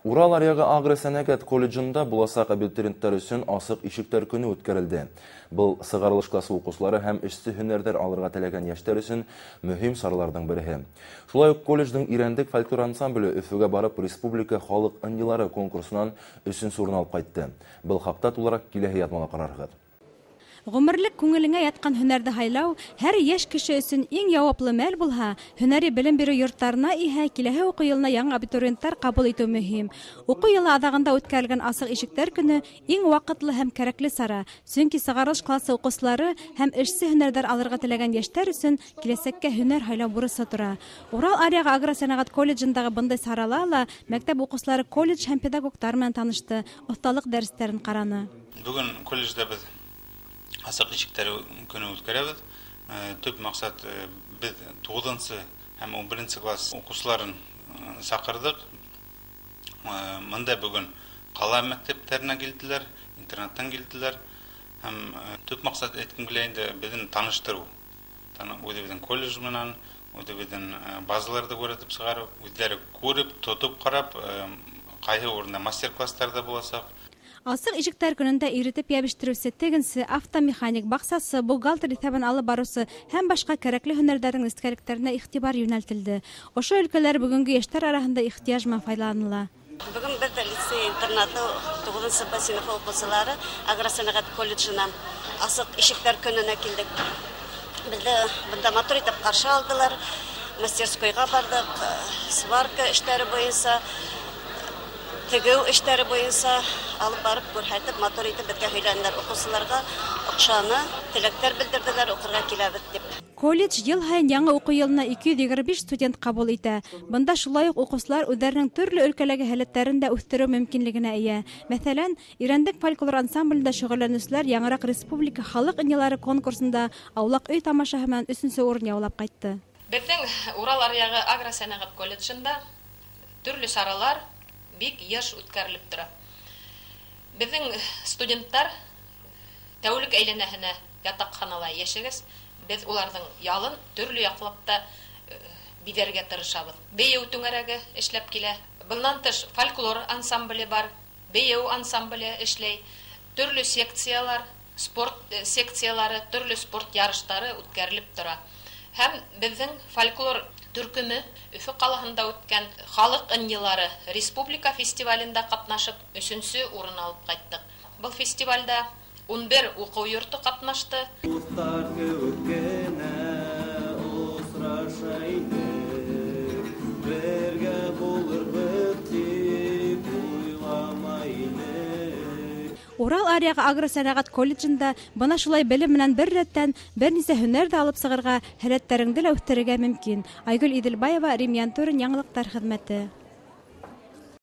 Урал аръягы агросәнәгать колледжында буласак абитуриентлар өчен асык ишектәр көне үткәрелде. Был сыгарылыш классы укучылары һәм эшсе һөнәрләр алырга теләгән яшьләр өчен мөһим сараларның бере. Шулай ук колледжның Ирәндек фольклор ансамбле Өфөгә барып республика халык ыннылары конкурсынан 3нче урын алып кайтты. Был хакта тулырак киләһе язмага карарбыз. Гомерлек күңелеңә яткан һөнәрде һайлау һәр яшь кеше өчен иң яуаплы мәл булһа, һөнәри белем бирү йортларына иһә киләһе уку елына яңа абитуриентлар кабул итү мөһим. Уку елы адагында үткәрелгән асык ишектәр көне иң вакытлы һәм кирәкле сара. Чөнки сыгарылыш классы укучылары һәм эшсе һөнәрләр алырга теләгән яшьләр өчен киләсәккә һөнәр һайлау бурысы тора. Урал аръягы агросәнәгать колледжындагы бындай сараларда мәктәп укучылары колледж һәм педагогтар белән танышты, осталык дәресләрен караны. Бүген колледжда без асык ишектәр көне үткәрәбез. Төп максат без 9нчы һәм 11нче класс укучыларын сакырдык. Монда бүген кала мәктәпләренә килделәр, интернаттан килделәр. Һәм төп максат әйткән инде безне таныштыру. Үзебезнең колледж менән, үзебезнең базаларда күрәтеп чыгарып, үзләре күреп, тотып карап, кайгы урында мастер-классларда буласак. Асык ишектәр көнендә иретеп ябештирүче, тегенче, автомеханик, баксасы, бухгалтер исәбен алып баручы һәм башка кирәкле һөнәрләрнең нескәлекләренә игътибар юнәлтелде. Ошо өлкәләр бүгенге яшьләр арасында ихтыяҗ белән файдаланыла. Бүген без лицей интернаты 9нчы Б сыйныфы укучылары агросәнәгать колледжына асык ишектәр көненә килдек. Безне монда матур итеп каршы алдылар. Мастерскойга бардык, сварка эшләре буенча, тегеү эшләре буенча алып барып күрһәтеп, матур итеп безгә һөйләнделәр. Укучыларга акчаны, теләктәр белдерделәр, укырга киләбез дип. Колледж ел һайын яңа уку елына 225 студент кабул итә. Бында шулай ук укучылар үзләренең төрле өлкәләргә һәләтләрен дә үстерү мөмкинлегенә ия. Мәсәлән, Ирәндек фольклор ансамблендә шөгыльләнүчеләр яңарак республика халык ыннылары конкурсында аулак өй тамашаһы белән 3нче урын яулап кайтты. Безнең Урал аръягы агросәнәгать колледжында төрле саралар бик яш үткәрелеп тора. Безнең студентлар тәүлек әйләнәһенә ятакханала яшәгәс, без уларның ялын төрле яклапта бидәргә тырышабыз. Бейеү түңәрәге эшләп килә. Bundan тыш фольклор ансамбле бар, бейеү ансамбле эшләй. Төрле секциялар, спорт секциялары, төрле спорт ярышлары үткәрелеп тора. Һәм безнең фольклор төркеме Өфө калаһында үткән халык ыннылары республика фестивалендә катнашып 3нче урын алып кайттык. Бу фестивальдә 11 уку йорты катнашты. Урал аръягы агросәнәгать колледжында бына шулай белем белән бер рәттән берничә һөнәр дә алып сыгырга, һәләтләреңне дә үстерергә мөмкин. Айгөл Иделбаева, Рим Янтурин, яңалыктар хезмәте.